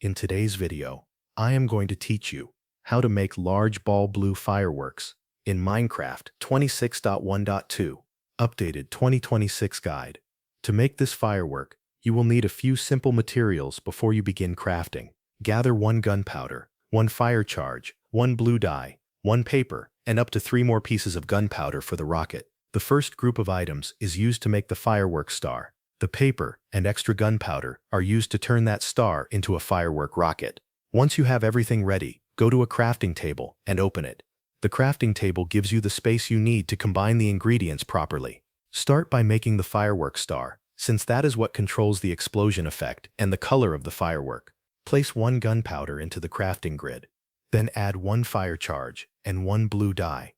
In today's video, I am going to teach you how to make large ball blue fireworks in Minecraft 26.1.2, updated 2026 guide. To make this firework, you will need a few simple materials before you begin crafting. Gather 1 gunpowder, 1 fire charge, 1 blue dye, 1 paper, and up to 3 more pieces of gunpowder for the rocket. The first group of items is used to make the firework star. The paper and extra gunpowder are used to turn that star into a firework rocket. Once you have everything ready, go to a crafting table and open it. The crafting table gives you the space you need to combine the ingredients properly. Start by making the firework star, since that is what controls the explosion effect and the color of the firework. Place 1 gunpowder into the crafting grid. Then add 1 fire charge and 1 blue dye.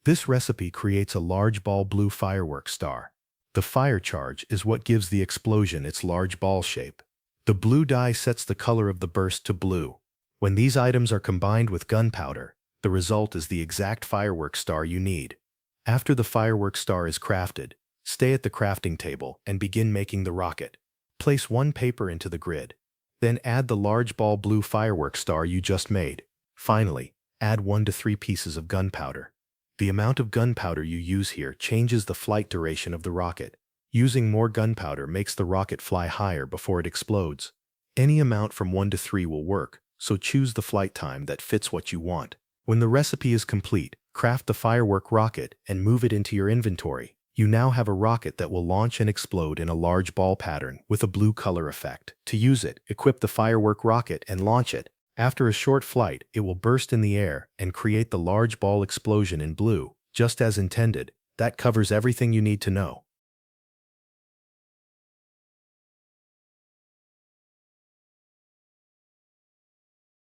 This recipe creates a large ball blue firework star. The fire charge is what gives the explosion its large ball shape. The blue dye sets the color of the burst to blue. When these items are combined with gunpowder, the result is the exact firework star you need. After the firework star is crafted, stay at the crafting table and begin making the rocket. Place 1 paper into the grid. Then add the large ball blue firework star you just made. Finally, add 1 to 3 pieces of gunpowder. The amount of gunpowder you use here changes the flight duration of the rocket. Using more gunpowder makes the rocket fly higher before it explodes. Any amount from 1 to 3 will work, so choose the flight time that fits what you want. When the recipe is complete, craft the firework rocket and move it into your inventory. You now have a rocket that will launch and explode in a large ball pattern with a blue color effect. To use it, equip the firework rocket and launch it. After a short flight, it will burst in the air and create the large ball explosion in blue, just as intended. That covers everything you need to know.